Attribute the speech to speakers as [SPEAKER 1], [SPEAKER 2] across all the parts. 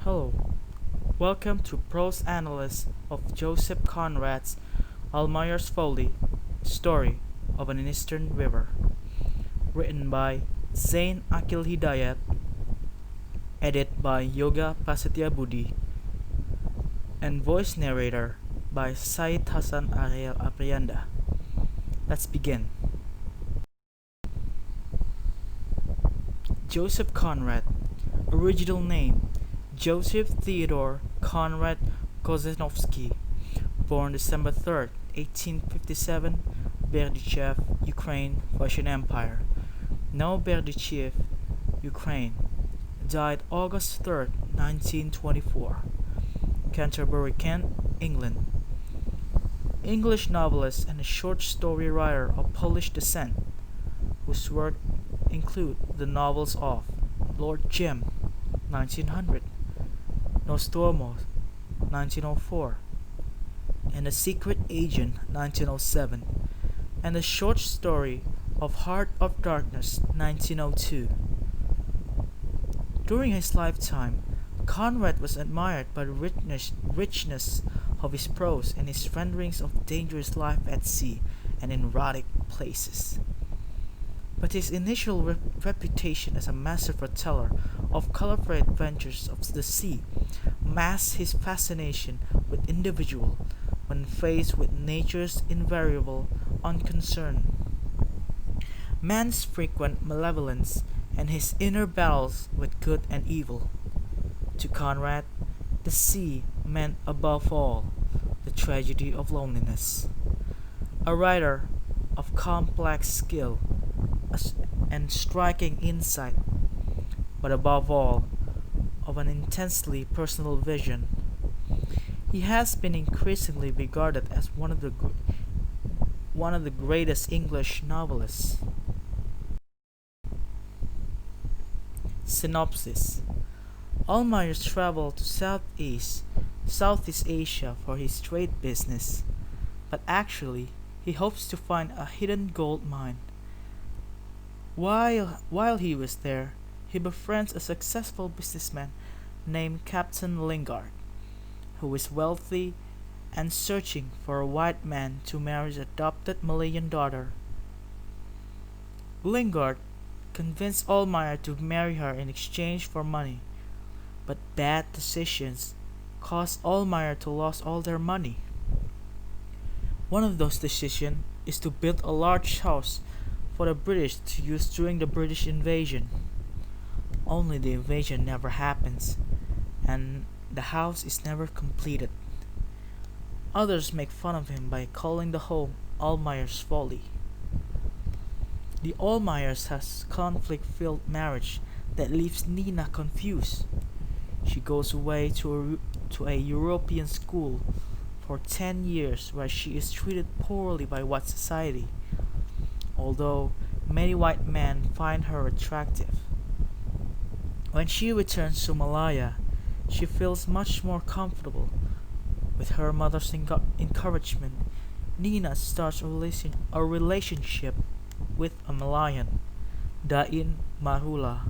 [SPEAKER 1] Hello, welcome to Prose Analyst of Joseph Conrad's Almayer's Folly, Story of an Eastern River, written by Zain Akil Hidayat, edited by Yoga Prasetya Budi, and voice narrator by Said Hassan Ariel Aprianda. Let's begin. Joseph Conrad, original name Joseph Theodore Conrad Kozenovsky, born December 3rd, 1857, Berdichev, Ukraine, Russian Empire. Now Berdichev, Ukraine. Died August 3rd, 1924. Canterbury, Kent, England. English novelist and a short story writer of Polish descent, whose work include the novels of Lord Jim, 1900, Nostromo, 1904, and The Secret Agent, 1907, and the short story of Heart of Darkness, 1902. During his lifetime, Conrad was admired by the richness of his prose and his renderings of dangerous life at sea and in erotic places. But his initial reputation as a master foreteller of colorful adventures of the sea masks his fascination with individual when faced with nature's invariable unconcern, man's frequent malevolence, and his inner battles with good and evil. To Conrad, the sea meant above all the tragedy of loneliness. A writer of complex skill and striking insight, but above all, of an intensely personal vision. He has been increasingly regarded as one of the greatest English novelists. Synopsis: Almayer traveled to Southeast Asia for his trade business, but actually he hopes to find a hidden gold mine. While he was there, he befriends a successful businessman named Captain Lingard, who is wealthy and searching for a white man to marry his adopted Malayan daughter. Lingard convinced Almayer to marry her in exchange for money, but bad decisions caused Almayer to lose all their money. One of those decisions is to build a large house for the British to use during the British invasion. Only the invasion never happens, and the house is never completed. Others make fun of him by calling the home Almayer's Folly. The Almayers has conflict-filled marriage that leaves Nina confused. She goes away to a European school for 10 years where she is treated poorly by white society, although many white men find her attractive. When she returns to Malaya, she feels much more comfortable. With her mother's encouragement, Nina starts a relationship with a Malayan, Dain Marula.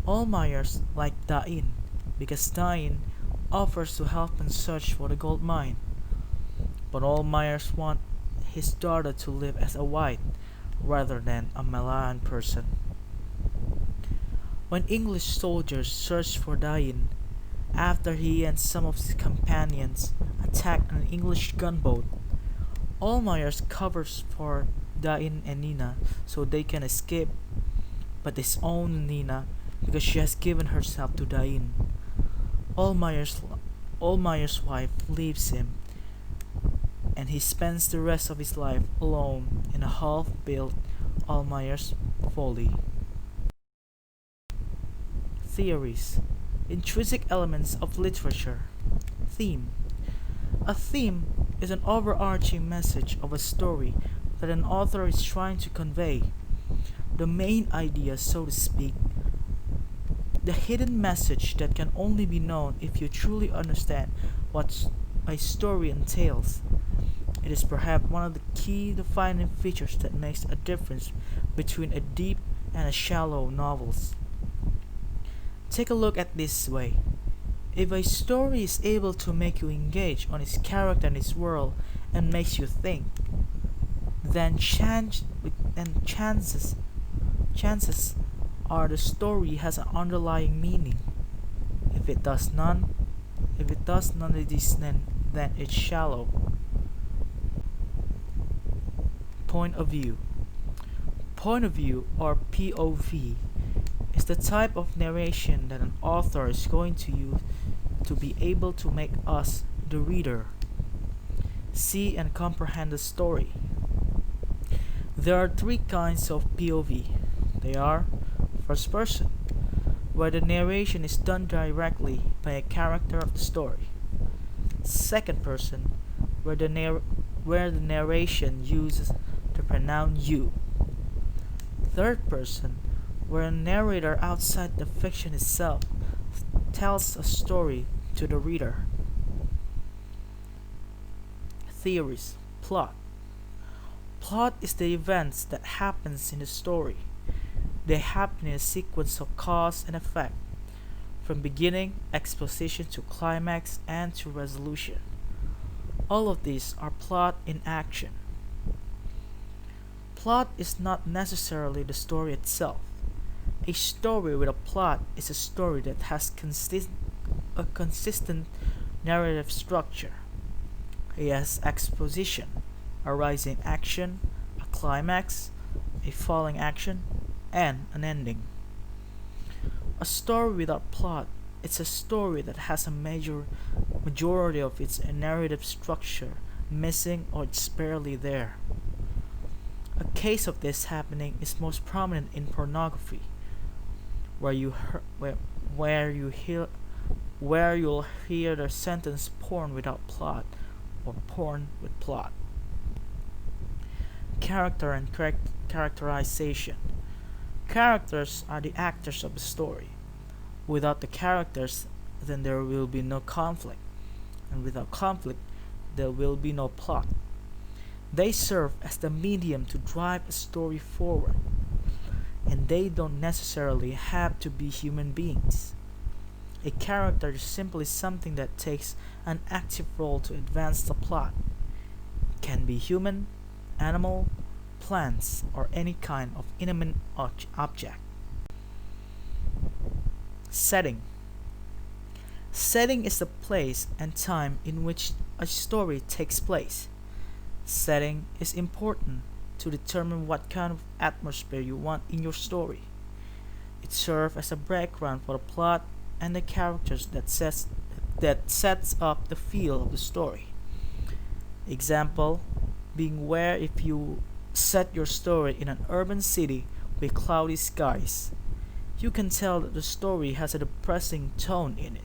[SPEAKER 1] Almayers like Dain because Dain offers to help in search for the gold mine, but Almayers want his daughter to live as a white rather than a Malayan person. When English soldiers search for Dain after he and some of his companions attack an English gunboat, Almayers covers for Dain and Nina so they can escape, but disown Nina because she has given herself to Dain. Almayer's wife leaves him, and he spends the rest of his life alone in a half-built Almayer's Folly. Theories: Intrinsic elements of literature. Theme: A theme is an overarching message of a story that an author is trying to convey. The main idea, so to speak. The hidden message that can only be known if you truly understand what a story entails. It is perhaps one of the key defining features that makes a difference between a deep and a shallow novels. Take a look at this way. If a story is able to make you engage on its character and its world and makes you think, then chances are the story has an underlying meaning. If it does none, then it's shallow. Point of view. Point of view, or POV, is the type of narration that an author is going to use to be able to make us, the reader, see and comprehend the story. There are three kinds of POV. They are: first person, where the narration is done directly by a character of the story; second person, where the narration uses the pronoun you; third person, where a narrator outside the fiction itself tells a story to the reader. Theories. Plot. Plot is the events that happens in the story. They happen in a sequence of cause and effect, from beginning, exposition to climax and to resolution. All of these are plot in action. Plot is not necessarily the story itself. A story with a plot is a story that has a consistent narrative structure. It has exposition, a rising action, a climax, a falling action, and an ending. A story without plot is a story that has a majority of its narrative structure missing, or it's barely there. A case of this happening is most prominent in pornography, where you'll hear the sentence "porn without plot" or "porn with plot." Character and characterization. Characters are the actors of the story. Without the characters, then there will be no conflict, and without conflict, there will be no plot. They serve as the medium to drive a story forward, and they don't necessarily have to be human beings. A character is simply something that takes an active role to advance the plot. It can be human, animal, plants, or any kind of inanimate object. Setting. Setting is the place and time in which a story takes place. Setting is important to determine what kind of atmosphere you want in your story. It serves as a background for the plot and the characters that sets up the feel of the story. Example being where if you set your story in an urban city with cloudy skies, you can tell that the story has a depressing tone in it.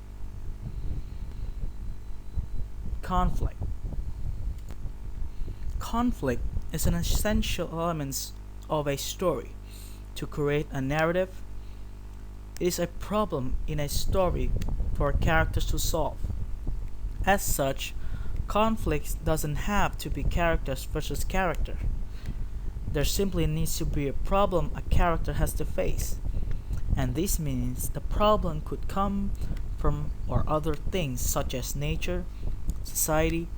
[SPEAKER 1] Conflict. Conflict is an essential element of a story. To create a narrative, it is a problem in a story for characters to solve. As such, conflict doesn't have to be characters versus character. There simply needs to be a problem a character has to face, and this means the problem could come from or other things such as nature, society,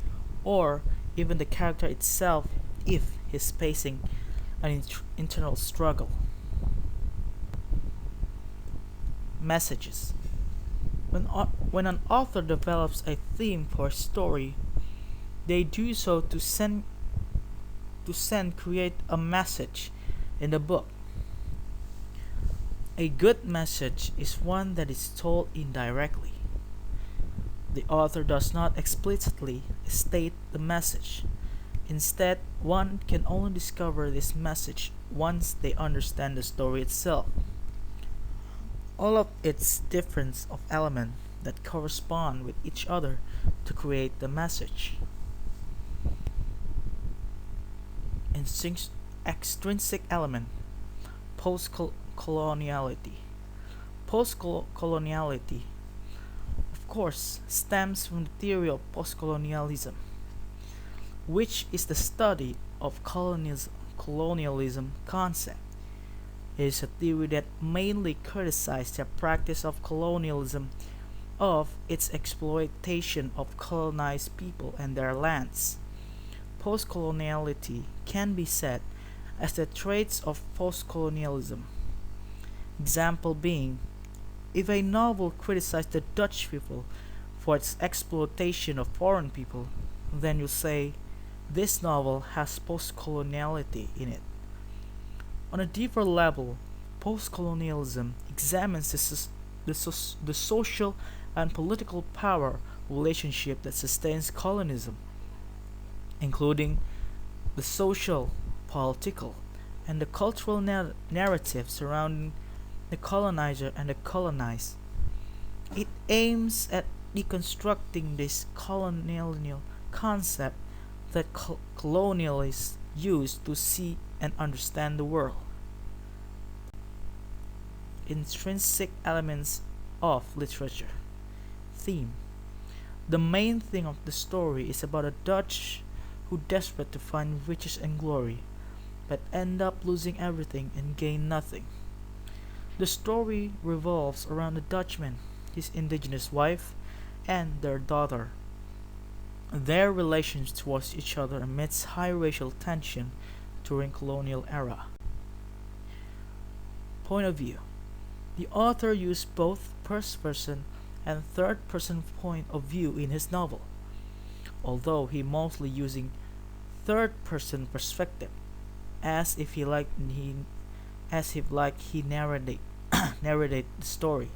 [SPEAKER 1] or even the character itself if he's facing an internal struggle. Messages. When an author develops a theme for a story, they do so to create a message in the book. A good message is one that is told indirectly. The author does not explicitly state the message. Instead, one can only discover this message once they understand the story itself. All of its difference of elements that correspond with each other to create the message. Extrinsic element. Post-coloniality. Post-coloniality, of course, stems from the theory of post-colonialism, which is the study of colonialism concept. It is a theory that mainly criticizes the practice of colonialism of its exploitation of colonized people and their lands. Postcoloniality can be said as the traits of postcolonialism. Example being, if a novel criticized the Dutch people for its exploitation of foreign people, then you say this novel has postcoloniality in it. On a deeper level, postcolonialism examines the social and political power relationship that sustains colonism, including the social, political, and the cultural narrative surrounding the colonizer and the colonized. It aims at deconstructing this colonial concept that colonialists use to see and understand the world. Intrinsic elements of literature. Theme. The main theme of the story is about a Dutch who desperate to find riches and glory, but end up losing everything and gain nothing. The story revolves around the Dutchman, his indigenous wife, and their daughter. Their relations towards each other amidst high racial tension during colonial era. Point of view. The author used both first person and third person point of view in his novel, although he mostly using third person perspective as if he narrated the story.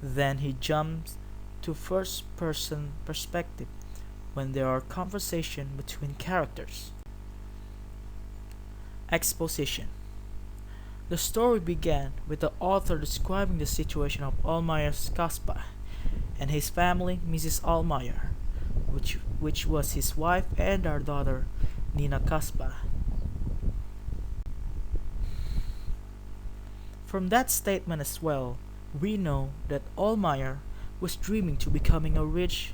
[SPEAKER 1] Then he jumps to first person perspective when there are conversation between characters. Exposition. The story began with the author describing the situation of Almayer's Kaspa and his family, Mrs. Almayer, which was his wife and our daughter, Nina Kaspa. From that statement as well, we know that Almayer was dreaming to becoming a rich.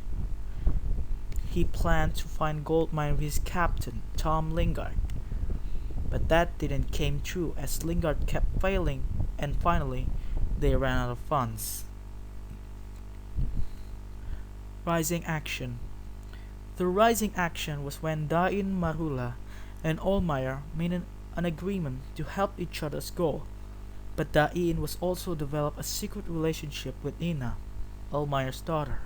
[SPEAKER 1] He planned to find gold mine with his captain, Tom Lingard. But that didn't came true as Lingard kept failing and finally they ran out of funds. Rising action. The rising action was when Dain Marula and Almayer made an agreement to help each other's goal, but Dain was also developed a secret relationship with Nina, Almayer's daughter.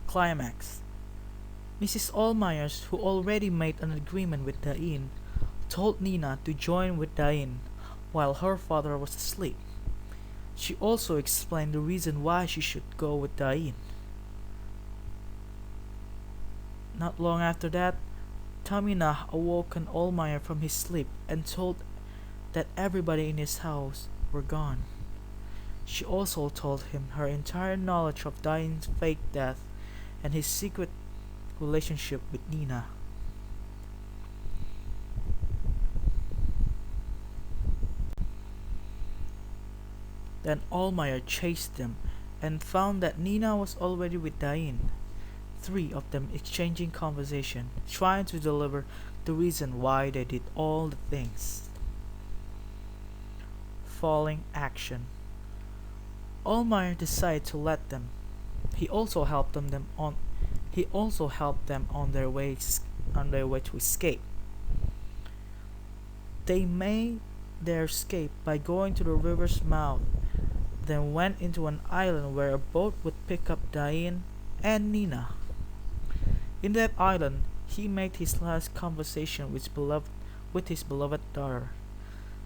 [SPEAKER 1] Climax. Mrs. Almayer, who already made an agreement with Dain, told Nina to join with Dain while her father was asleep. She also explained the reason why she should go with Dain. Not long after that, Tamina awoke Almayer from his sleep and told that everybody in his house were gone. She also told him her entire knowledge of Dain's fake death and his secret relationship with Nina. Then Almayer chased them and found that Nina was already with Dain, three of them exchanging conversation, trying to deliver the reason why they did all the things. Falling action. Almayer decided to let them. He also helped them on their way to escape. They made their escape by going to the river's mouth, then went into an island where a boat would pick up Dain and Nina. In that island, he made his last conversation with his beloved daughter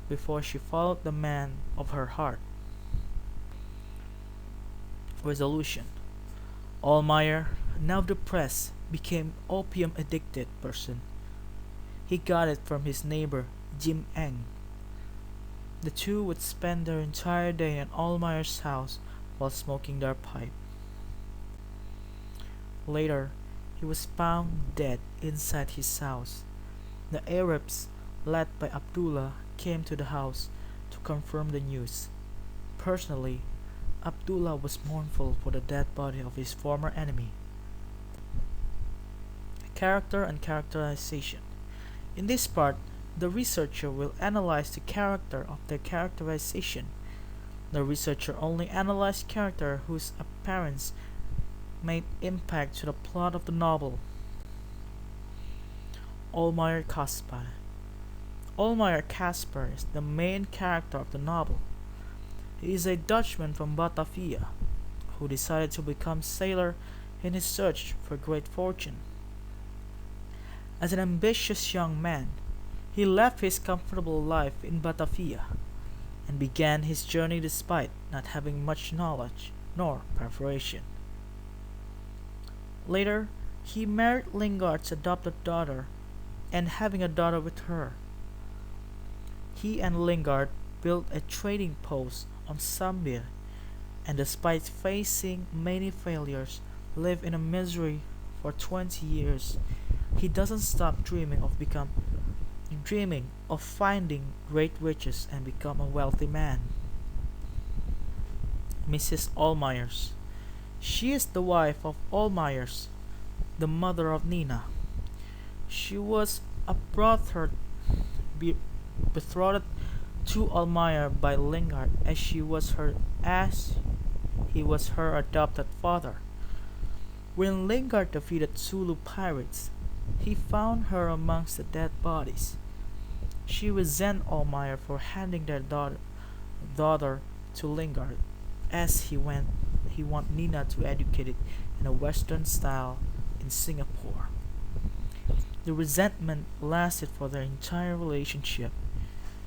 [SPEAKER 1] before she followed the man of her heart. Resolution. Almayer, now depressed, became opium-addicted person. He got it from his neighbor, Jim Eng. The two would spend their entire day in Almayer's house while smoking their pipe. Later, he was found dead inside his house. The Arabs, led by Abdullah, came to the house to confirm the news. Personally, Abdullah was mournful for the dead body of his former enemy. Character and characterization. In this part, The researcher will analyze the character of their characterization. The researcher only analyzes character whose appearance made impact to the plot of the novel. Almayer Caspar. Almayer Caspar is the main character of the novel. He is a Dutchman from Batavia who decided to become sailor in his search for great fortune. As an ambitious young man, he left his comfortable life in Batavia and began his journey despite not having much knowledge nor preparation. Later, he married Lingard's adopted daughter and having a daughter with her. He and Lingard built a trading post on Sambir and despite facing many failures, lived in a misery for 20 years. He doesn't stop dreaming of finding great riches and become a wealthy man. Mrs. Almayers. She is the wife of Almayers, the mother of Nina. She was betrothed to Almayer by Lingard as he was her adopted father. When Lingard defeated Zulu pirates, he found her amongst the dead bodies. She resented Almayer for handing their daughter to Lingard, as he wanted Nina to educate it in a Western style in Singapore. The resentment lasted for their entire relationship.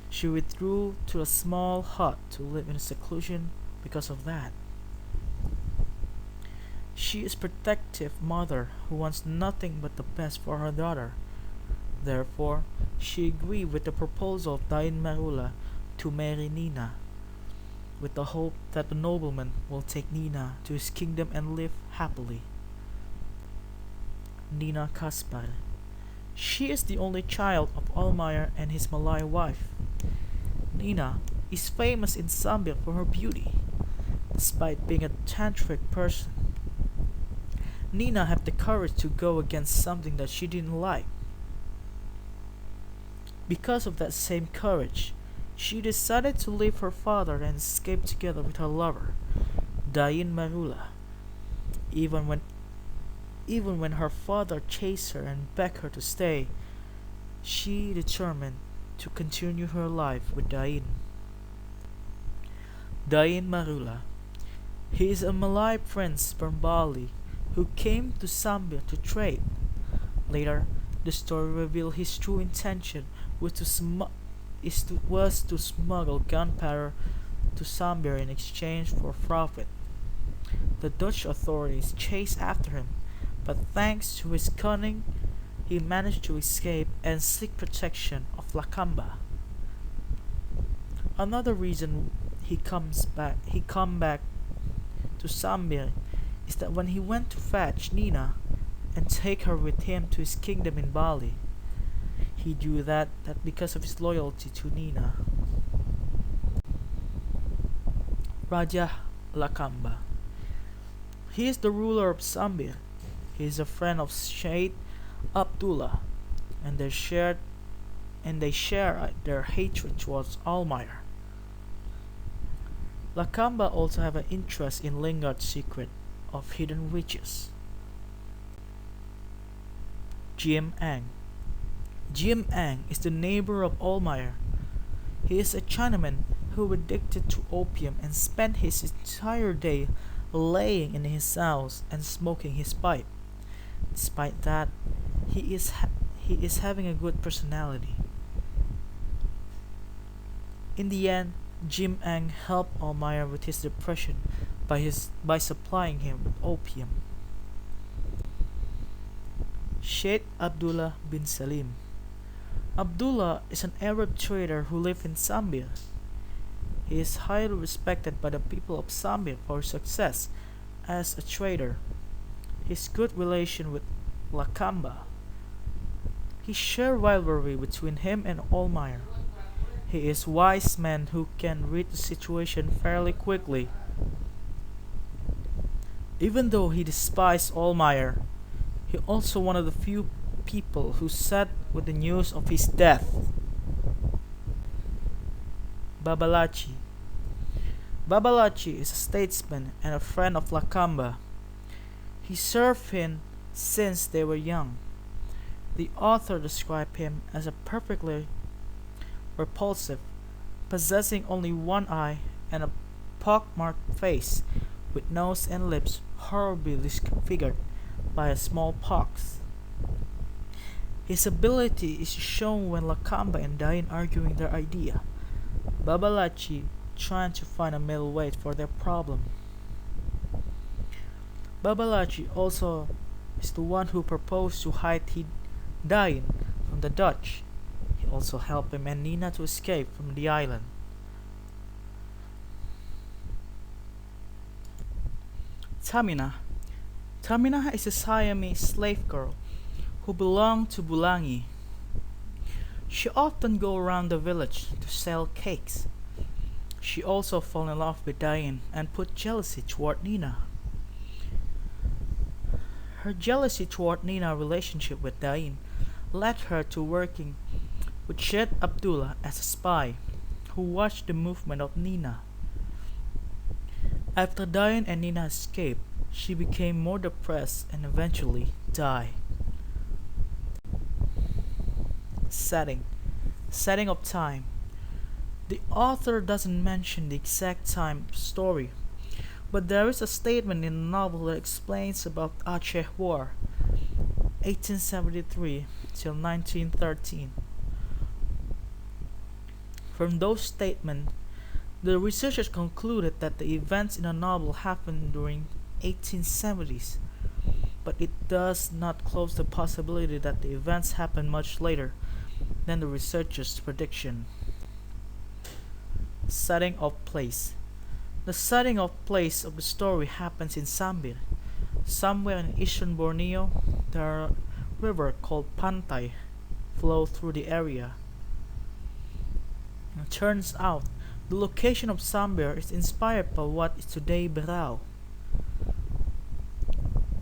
[SPEAKER 1] She withdrew to a small hut to live in seclusion because of that. She is a protective mother who wants nothing but the best for her daughter. Therefore, she agreed with the proposal of Dain Marula to marry Nina, with the hope that the nobleman will take Nina to his kingdom and live happily. Nina Caspar. She is the only child of Almayer and his Malay wife. Nina is famous in Zambia for her beauty, despite being a tantric person. Nina had the courage to go against something that she didn't like. Because of that same courage, she decided to leave her father and escape together with her lover, Dain Marula. Even when her father chased her and begged her to stay, she determined to continue her life with Dain. Dain Marula. He is a Malay prince from Bali who came to Zambia to trade. Later, the story revealed his true intention was to smuggle gunpowder to Zambia in exchange for profit. The Dutch authorities chased after him, but thanks to his cunning, he managed to escape and seek protection of Lakamba. Another reason he come back to Zambia is that when he went to fetch Nina and take her with him to his kingdom in Bali, he do that because of his loyalty to Nina. Raja Lakamba. He is the ruler of Zambia. He is a friend of Sheikh Abdullah, and they share their hatred towards Almayer. Lakamba also have an interest in Lingard's secret of hidden riches. Jim Ang. Jim Ang is the neighbor of Almayer. He is a Chinaman who was addicted to opium and spent his entire day laying in his house and smoking his pipe. Despite that, he is having a good personality. In the end, Jim Ang helped Almayer with his depression by supplying him with opium. Sheikh Abdullah bin Salim. Abdullah is an Arab trader who lived in Zambia. He is highly respected by the people of Zambia for his success as a trader. His good relation with Lakamba. He shared rivalry between him and Almayer. He is a wise man who can read the situation fairly quickly. Even though he despised Almayer, he also one of the few people who sat with the news of his death. Babalachi. Babalachi is a statesman and a friend of Lakamba. He served him since they were young. The author described him as a perfectly repulsive, possessing only one eye and a pockmarked face, with nose and lips horribly disfigured by a smallpox. His ability is shown when Lakamba and Dayan arguing their idea, Babalachi trying to find a middle way for their problem. Babalachi also is the one who proposed to hide Dayan from the Dutch. He also helped him and Nina to escape from the island. Tamina. Tamina is a Siamese slave girl who belonged to Bulangi. She often go around the village to sell cakes. She also fell in love with Dayan and put jealousy toward Nina. Her jealousy toward Nina's relationship with Dayan led her to working with Sheikh Abdullah as a spy who watched the movement of Nina. After Dayan and Nina escaped, she became more depressed and eventually died. Setting of time. The author doesn't mention the exact time of story, but there is a statement in the novel that explains about Aceh War, 1873 till 1913. From those statements, the researchers concluded that the events in the novel happened during 1870s, but it does not close the possibility that the events happened much later than the researchers' prediction. Setting of place. The setting of place of the story happens in Sambir. Somewhere in eastern Borneo, there are a river called Pantai flow through the area. It turns out the location of Sambir is inspired by what is today Berau.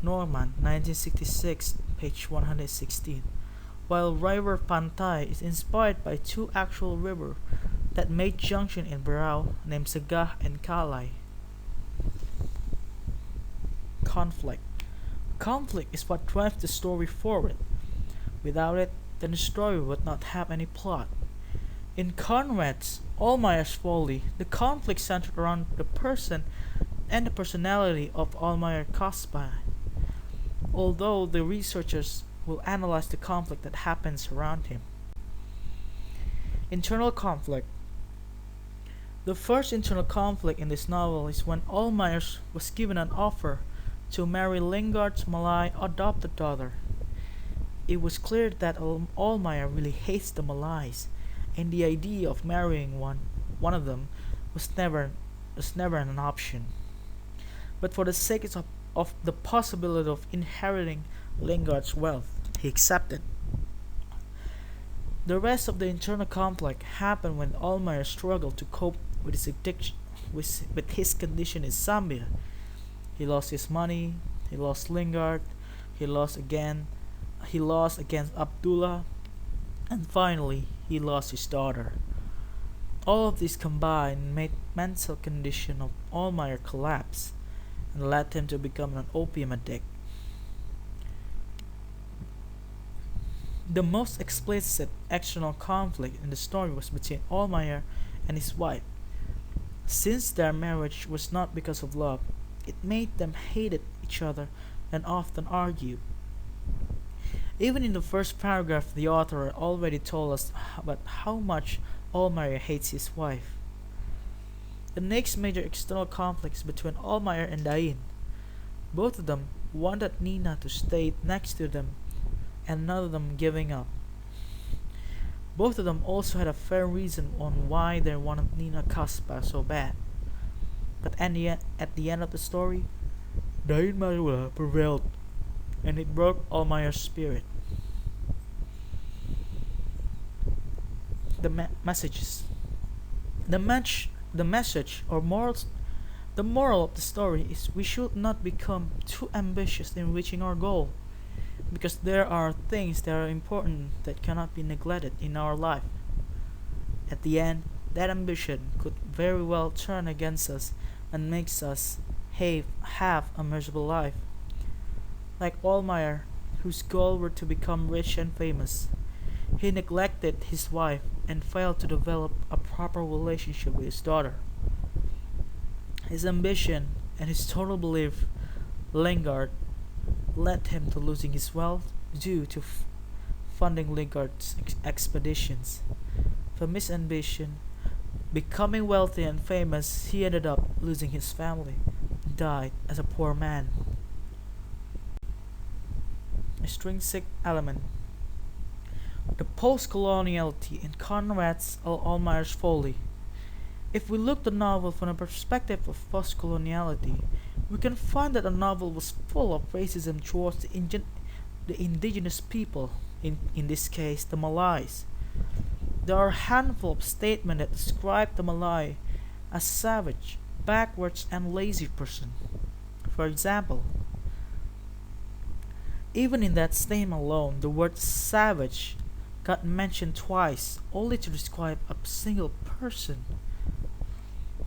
[SPEAKER 1] Norman, 1966, page 116. While River Pantai is inspired by two actual rivers that made junction in Berau named Sagah and Kalay. Conflict. Conflict is what drives the story forward. Without it, then the story would not have any plot. In Conrad's Almayer's Folly, the conflict centered around the person and the personality of Almayer Kasbah, although the researchers will analyze the conflict that happens around him. Internal conflict. The first internal conflict in this novel is when Almayer was given an offer to marry Lingard's Malay adopted daughter. It was clear that Almayer really hates the Malays, and the idea of marrying one of them was never an option. But for the sake of the possibility of inheriting Lingard's wealth, he accepted. The rest of the internal conflict happened when Almayer struggled to cope with his addiction, with his condition in Zambia. He lost his money, he lost Lingard, he lost against Abdullah, and finally he lost his daughter. All of this combined made mental condition of Almayer collapse and led him to become an opium addict. The most explicit external conflict in the story was between Almayer and his wife. Since their marriage was not because of love, it made them hate each other and often argue. Even in the first paragraph, the author already told us about how much Almayer hates his wife. The next major external conflict is between Almayer and Dain. Both of them wanted Nina to stay next to them, and none of them giving up. Both of them also had a fair reason on why they wanted Nina Kasbah so bad. But at the end of the story, Dain Marula prevailed, and it broke Almayer's spirit. The messages. The message or morals. The moral of the story is we should not become too ambitious in reaching our goal, because there are things that are important that cannot be neglected in our life. At the end, that ambition could very well turn against us and makes us have a miserable life. Like Almayer, whose goal were to become rich and famous, he neglected his wife and failed to develop a proper relationship with his daughter. His ambition and his total belief Lingard led him to losing his wealth due to funding Lingard's expeditions. From his ambition, becoming wealthy and famous, he ended up losing his family and died as a poor man. Extrinsic element. The post-coloniality in Conrad's Almayer's Folly. If we look at the novel from the perspective of post-coloniality, we can find that the novel was full of racism towards the indigenous people, in this case the Malays. There are a handful of statements that describe the Malay as savage, backwards, and lazy person. For example, even in that statement alone, the word savage got mentioned twice, only to describe a single person.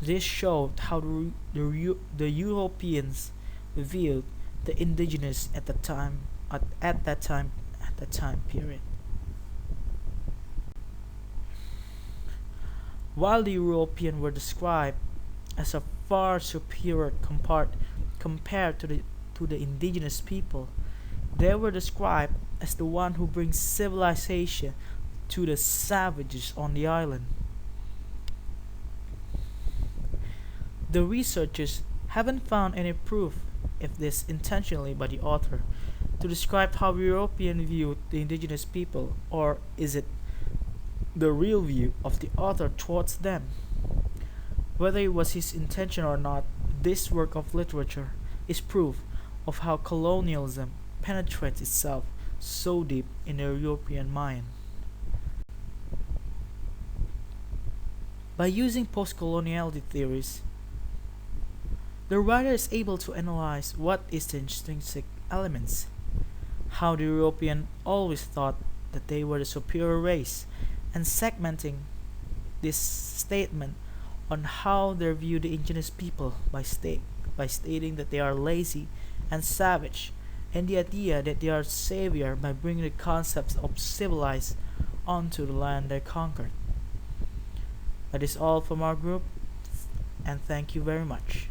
[SPEAKER 1] This showed how the Europeans viewed the indigenous at that time period. While the Europeans were described as a far superior compared to the indigenous people, they were described as the one who brings civilization to the savages on the island. The researchers haven't found any proof, if this intentionally by the author, to describe how Europeans viewed the indigenous people, or is it the real view of the author towards them? Whether it was his intention or not, this work of literature is proof of how colonialism penetrates itself so deep in the European mind. By using post-coloniality theories, the writer is able to analyze what is the intrinsic elements, how the European always thought that they were the superior race, and segmenting this statement on how they view the indigenous people by stating that they are lazy and savage, and the idea that they are savior by bringing the concepts of civilized onto the land they conquered. That is all from our group, and thank you very much.